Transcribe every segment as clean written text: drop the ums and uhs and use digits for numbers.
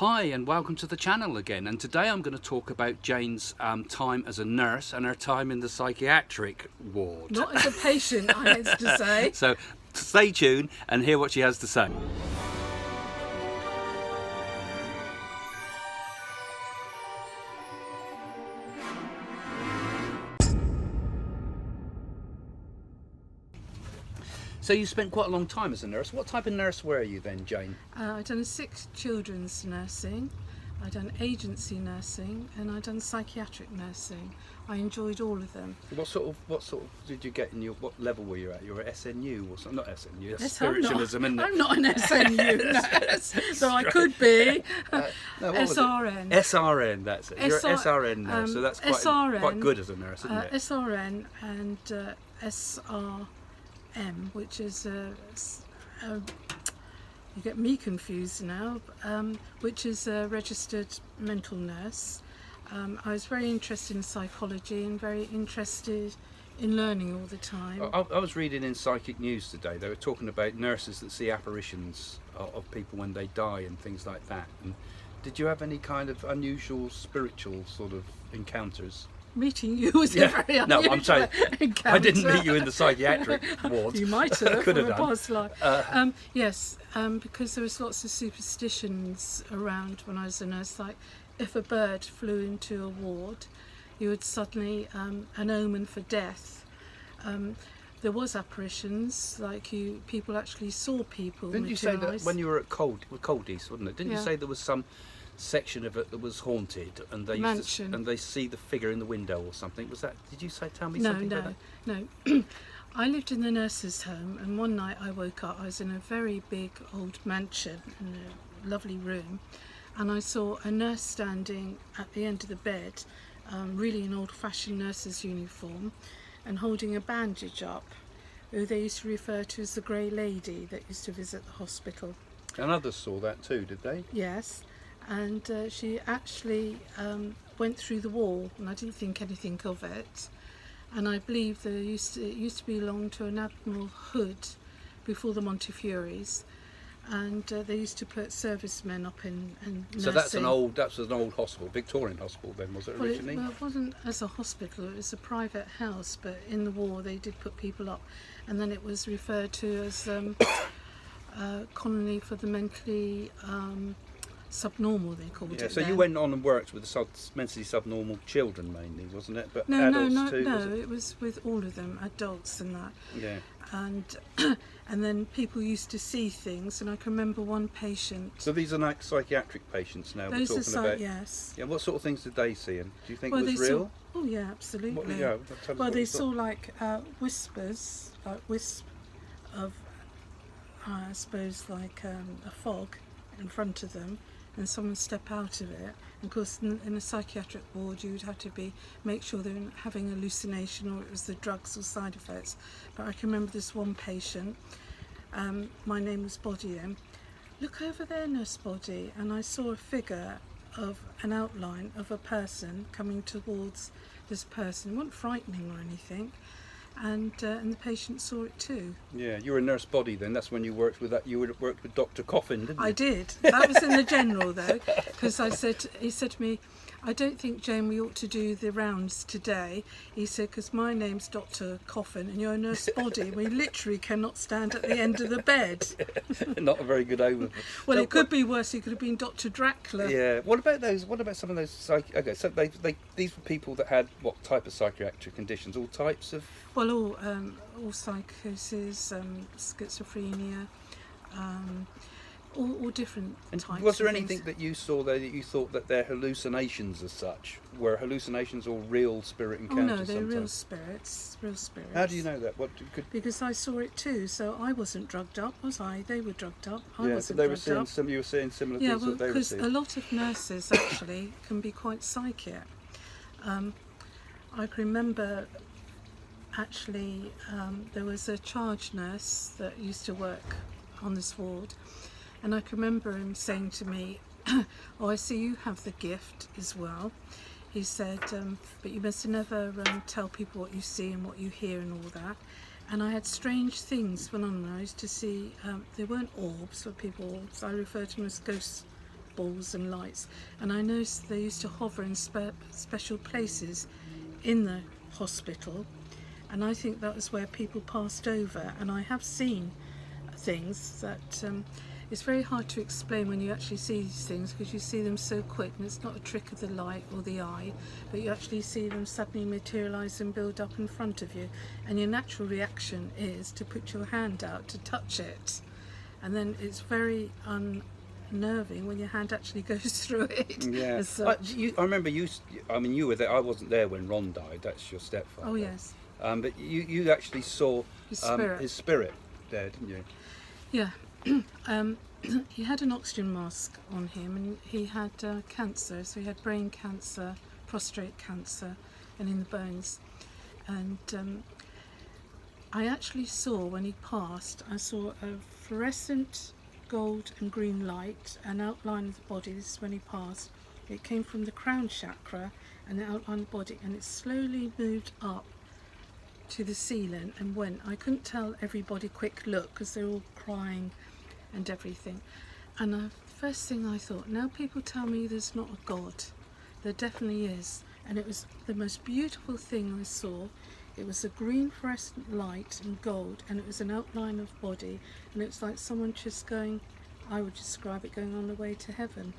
Hi and welcome to the channel again, and today I'm going to talk about Jane's time as a nurse and her time in the psychiatric ward. Not as a patient, I have to say. So stay tuned and hear what she has to say. So you spent quite a long time as a nurse. What type of nurse were you then, Jane? I've done 6 children's nursing, I've done agency nursing, and I've done psychiatric nursing. I enjoyed all of them. What sort of did you get in your, what level were you at? You were at SNU or something? Not SNU, that's Yes, spiritualism, isn't it? I'm not an SNU nurse, so I could be. No, what was it? SRN. SRN, that's it. You're an SRN nurse, so that's quite good as a nurse, isn't it? SRN and SRM, which is you get me confused now, which is a registered mental nurse. I was very interested in psychology and very interested in learning all the time. I was reading in Psychic News today, they were talking about nurses that see apparitions of people when they die and things like that. And did you have any kind of unusual spiritual sort of encounters? Meeting you was a very unusual No, I'm saying encounter. I didn't meet you in the psychiatric ward. You might have. Could have from a done. past life. Yes, because there was lots of superstitions around when I was a nurse. Like if a bird flew into a ward, you would suddenly an omen for death. There was apparitions, like people actually saw people. Didn't you say that when you were at Coldies, wasn't it? Didn't you say there was some section of it that was haunted and they used they see the figure in the window or something? Was that, did you tell me something about that? No. I lived in the nurses' home, and one night I woke up. I was in a very big old mansion in a lovely room, and I saw a nurse standing at the end of the bed, really an old-fashioned nurse's uniform, and holding a bandage up, who they used to refer to as the Grey Lady that used to visit the hospital. And others saw that too, did they? Yes. And she actually went through the wall, and I didn't think anything of it. And I believe it used to belong to an Admiral Hood before the Montefiores, and they used to put servicemen up in nursing. So that's an old hospital, Victorian hospital then, was it originally? Well, it wasn't as a hospital, it was a private house, but in the war they did put people up, and then it was referred to as colony for the mentally subnormal, they called it. So then. you went on and worked with the mentally subnormal children mainly, wasn't it? But No, adults too? No, it was with all of them, adults and that. Yeah. And and then people used to see things, and I can remember one patient. So these are like psychiatric patients now Those we're talking about? Yes. Yeah, what sort of things did they see, and do you think it was real? Oh yeah, absolutely. They saw like whispers, like wisp of, I suppose, like a fog in front of them, and someone step out of it. And of course, in a psychiatric ward, you would have to make sure they weren't having hallucination or it was the drugs or side effects. But I can remember this one patient. My name was Body then. Look over there, Nurse Body, and I saw a figure of an outline of a person coming towards this person. It wasn't frightening or anything. And the patient saw it too. Yeah, you were a Nurse Body then. That's when you worked with that. You worked with Dr. Coffin, didn't you? I did. That was in the general though, because he said to me, "I don't think, Jane, we ought to do the rounds today." He said, "Because my name's Dr. Coffin and you're a Nurse Body. We literally cannot stand at the end of the bed." Not a very good omen. Well, so, it could be worse. He could have been Dr. Dracula. Yeah. What about those? What about some of those? Okay, so these were people that had what type of psychiatric conditions? All types of. Well, all psychosis, schizophrenia, all different types. Was there anything that you saw there that you thought that they're hallucinations as such? Were hallucinations or real spirit encounters? Oh no, they're sometimes? real spirits. How do you know that? Because I saw it too. So I wasn't drugged up, was I? They were drugged up. I wasn't so they were drugged seeing up. you were seeing similar things that they were seeing. Because a lot of nurses actually can be quite psychic. I can remember. Actually, there was a charge nurse that used to work on this ward, and I can remember him saying to me, "Oh, I see you have the gift as well." He said, "But you must never tell people what you see and what you hear and all that." And I had strange things when I used to see. They weren't orbs, but people orbs. I refer to them as balls and lights, and I noticed they used to hover in special places in the hospital, and I think that was where people passed over. And I have seen things that it's very hard to explain when you actually see these things, because you see them so quick, and it's not a trick of the light or the eye, but you actually see them suddenly materialise and build up in front of you, and your natural reaction is to put your hand out to touch it, and then it's very unnerving when your hand actually goes through it. Yeah. I remember you were there. I wasn't there when Ron died. That's your stepfather. Oh yes. But you actually saw his spirit there, didn't you? Yeah. He had an oxygen mask on him, and he had cancer, so he had brain cancer, prostate cancer, and in the bones. And I actually saw, when he passed, I saw a fluorescent gold and green light, an outline of the body. This is when he passed. It came from the crown chakra and it outlined the body, and it slowly moved up to the ceiling and went. I couldn't tell everybody quick look because they're all crying and everything. And the first thing I thought, now people tell me there's not a God. There definitely is. And it was the most beautiful thing I saw. It was a green fluorescent light and gold, and it was an outline of body, and it was like someone just going, I would describe it, going on the way to heaven.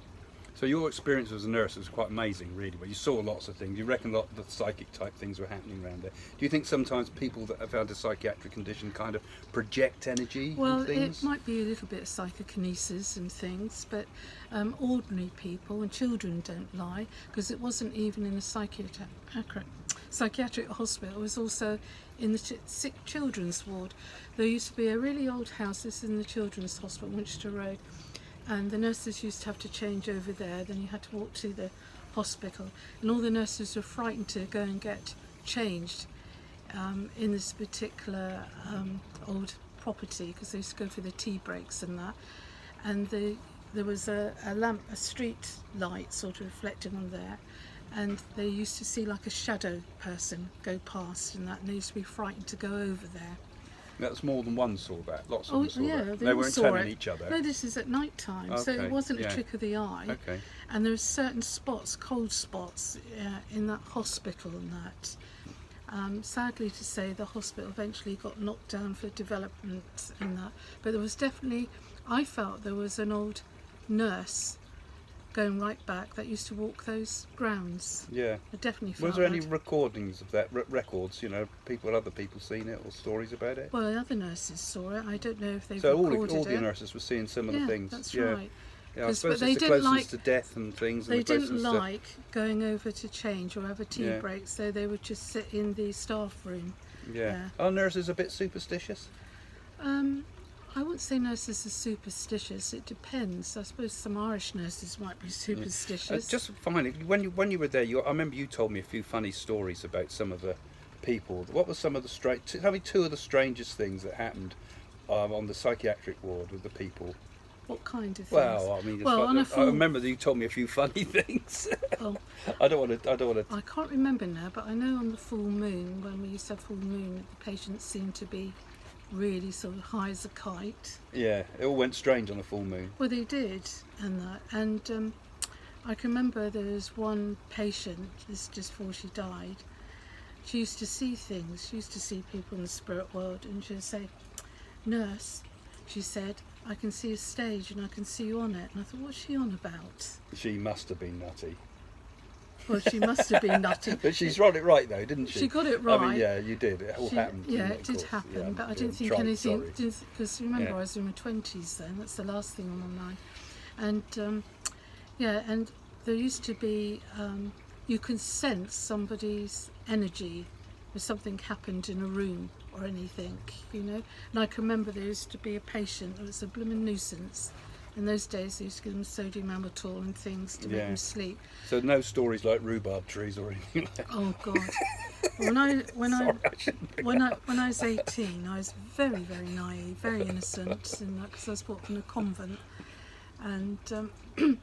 So your experience as a nurse was quite amazing, really, where you saw lots of things. You reckon a lot of the psychic type things were happening around there. Do you think sometimes people that have had a psychiatric condition kind of project energy and things? It might be a little bit of psychokinesis and things, but ordinary people and children don't lie, because it wasn't even in a psychiatric hospital. It was also in the sick children's ward. There used to be a really old house. This is in the children's hospital, Winchester Road. And the nurses used to have to change over there. Then you had to walk to the hospital, and all the nurses were frightened to go and get changed in this particular old property, because they used to go for the tea breaks and that. And there was a lamp, a street light sort of reflecting on there, and they used to see like a shadow person go past and that, and they used to be frightened to go over there. That's more than one saw that. Lots of them saw that. They weren't telling each other. No, this is at night time, so it wasn't a trick of the eye. Okay. And there were certain spots, cold spots, in that hospital and that. Sadly to say, the hospital eventually got knocked down for development and that. But there was definitely, I felt there was an old nurse going right back that used to walk those grounds. Yeah. I definitely felt Was there any that. recordings of that, records, other people seen it or stories about it? Well, other nurses saw it. I don't know if they've so recorded all the it. nurses were seeing similar things. That's yeah. right. Yeah, I suppose but they it's the didn't closest like, to death and things. They and the didn't closest like going over to change or have a tea break, so they would just sit in the staff room. Yeah. Are nurses a bit superstitious? I wouldn't say nurses are superstitious. It depends. I suppose some Irish nurses might be superstitious. Just finally, when you were there, I remember you told me a few funny stories about some of the people. What were some of the tell me two of the strangest things that happened on the psychiatric ward with the people? What kind of things? Well, I mean, I remember that you told me a few funny things. Oh, I don't want to. I can't remember now, but I know on the full moon, when we used to have full moon, the patients seemed to be really sort of high as a kite. Yeah, it all went strange on a full moon. Well, they did, and that. And I can remember there was one patient, this just before she died. She used to see things. She used to see people in the spirit world, and she would say, "Nurse," she said, "I can see a stage and I can see you on it." And I thought, what's she on about? She must have been nutty. Well, she must have been nutty. But she's got it right, though, didn't she? She got it right. I mean, yeah, you did. It all happened. Yeah, it did happen, yeah, but I didn't think anything. Because remember, I was in my 20s then. That's the last thing on my mind. And and there used to be. You can sense somebody's energy if something happened in a room or anything, And I can remember there used to be a patient that was a blooming nuisance. In those days, they used to give them sodium amytal and things to make them sleep. So no stories like rhubarb trees or anything like that. Oh God! When I was 18, I was very, very naive, very innocent, and because I was brought up in a convent. And I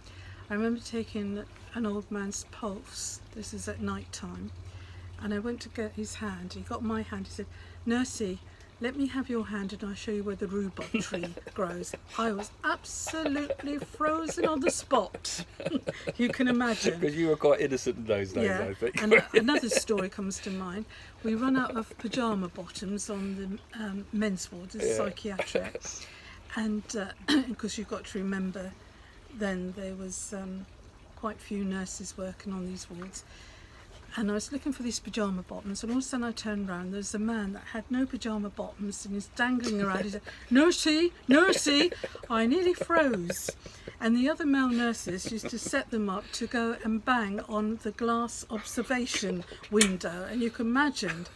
remember taking an old man's pulse. This is at night time, and I went to get his hand. He got my hand. He said, "Nursey, let me have your hand and I'll show you where the rhubarb tree grows. I was absolutely frozen on the spot. You can imagine. Because you were quite innocent in those days, Yeah. I think. And another story comes to mind. We run out of pyjama bottoms on the men's ward, the psychiatric. And because you've got to remember, then there was quite few nurses working on these wards. And I was looking for these pyjama bottoms, and all of a sudden I turned around. There's a man that had no pyjama bottoms, and he's dangling around. He said, "Nursey, nursey!" I nearly froze. And the other male nurses used to set them up to go and bang on the glass observation window, and you can imagine.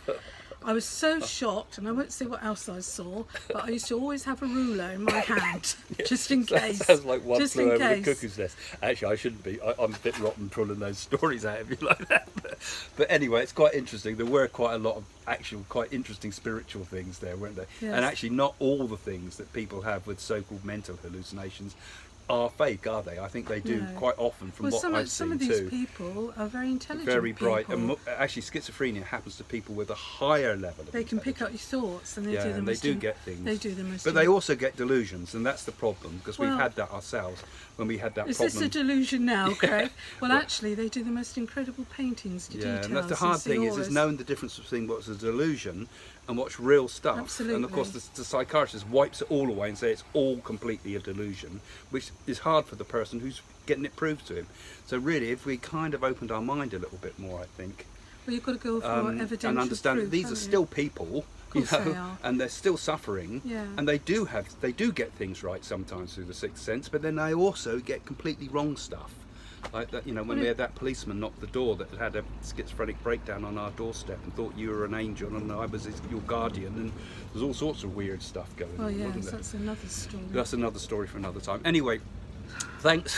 I was so shocked, and I won't say what else I saw, but I used to always have a ruler in my hand, just in case. That sounds like one just flew in over the case. cuckoo's nest. Actually, I shouldn't be. I'm a bit rotten pulling those stories out of you like that. But anyway, it's quite interesting. There were quite a lot of actual, quite interesting spiritual things there, weren't there? Yes. And actually, not all the things that people have with so-called mental hallucinations are fake, are they? I think they do No. quite often, from what I've some seen of these too. people are very intelligent. Very bright, people. and actually, schizophrenia happens to people with a higher level of They can pick intelligence. up your thoughts, and they Yeah, do the and most. they do get things. They do the most. But they also get delusions, and that's the problem, because we've Well, had that ourselves when we had that Is problem. this a delusion now, Craig? Well, actually, they do the most incredible paintings to Yeah, details. and that's the hard see thing is auras. knowing the difference between what's a delusion and what's real stuff. Absolutely. And of course, the psychiatrist wipes it all away and says it's all completely a delusion, which is hard for the person who's getting it proved to him. So really, if we kind of opened our mind a little bit more, I think, Well, you've got to go for evidential and understand proof, that these are haven't you? still people, course they are. and they're still suffering, Yeah. and they do get things right sometimes through the sixth sense, but then they also get completely wrong stuff. Like that, when Well, we had that policeman knock the door that had a schizophrenic breakdown on our doorstep and thought you were an angel and I was your guardian, and there's all sorts of weird stuff going Oh on, yes, wasn't there? that's another story. That's another story for another time. Anyway, thanks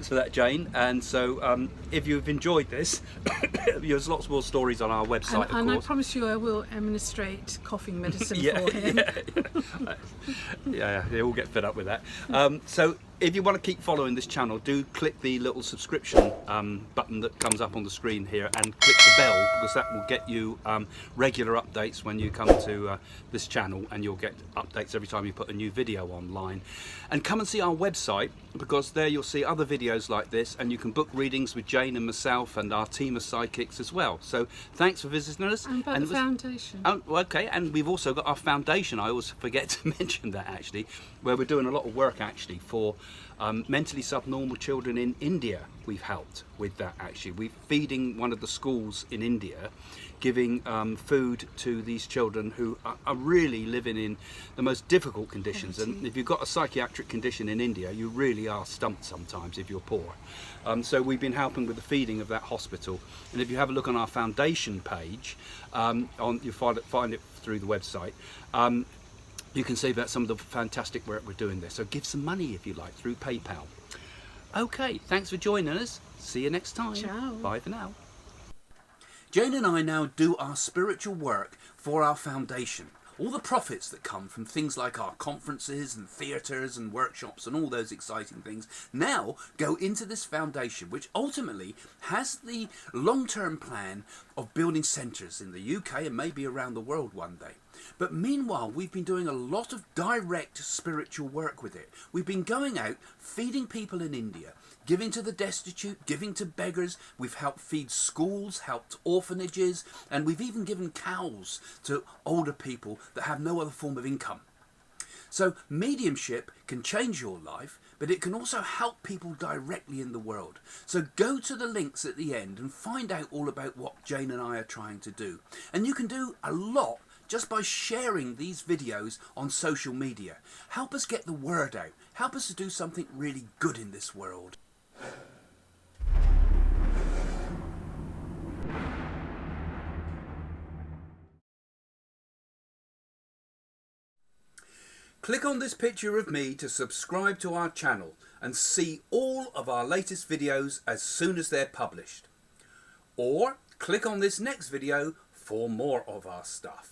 for that, Jane. And so, if you've enjoyed this, there's lots more stories on our website, and I of course. promise you, I will administrate coughing medicine Yeah, for him. Yeah, they all get fed up with that. So if you want to keep following this channel, do click the little subscription button that comes up on the screen here, and click the bell, because that will get you regular updates when you come to this channel, and you'll get updates every time you put a new video online. And come and see our website, because there you'll see other videos like this, and you can book readings with Jane and myself and our team of psychics as well. So thanks for visiting us. And about the foundation. Oh, okay, and we've also got our foundation. I always forget to mention that, actually, where we're doing a lot of work actually for mentally subnormal children in India. We've helped with that, actually. We're feeding one of the schools in India, giving food to these children who are really living in the most difficult conditions. And if you've got a psychiatric condition in India, you really are stumped sometimes if you're poor. So we've been helping with the feeding of that hospital. And if you have a look on our foundation page, you'll find it through the website. You can see about some of the fantastic work we're doing there. So give some money if you like through PayPal. Okay, thanks for joining us. See you next time. Ciao. Bye for now. Jane and I now do our spiritual work for our foundation. All the profits that come from things like our conferences and theatres and workshops and all those exciting things now go into this foundation, which ultimately has the long-term plan of building centres in the UK and maybe around the world one day. But meanwhile, we've been doing a lot of direct spiritual work with it. We've been going out, feeding people in India, giving to the destitute, giving to beggars. We've helped feed schools, helped orphanages, and we've even given cows to older people that have no other form of income. So mediumship can change your life, but it can also help people directly in the world. So go to the links at the end and find out all about what Jane and I are trying to do. And you can do a lot just by sharing these videos on social media. Help us get the word out. Help us to do something really good in this world. Click on this picture of me to subscribe to our channel and see all of our latest videos as soon as they're published. Or click on this next video for more of our stuff.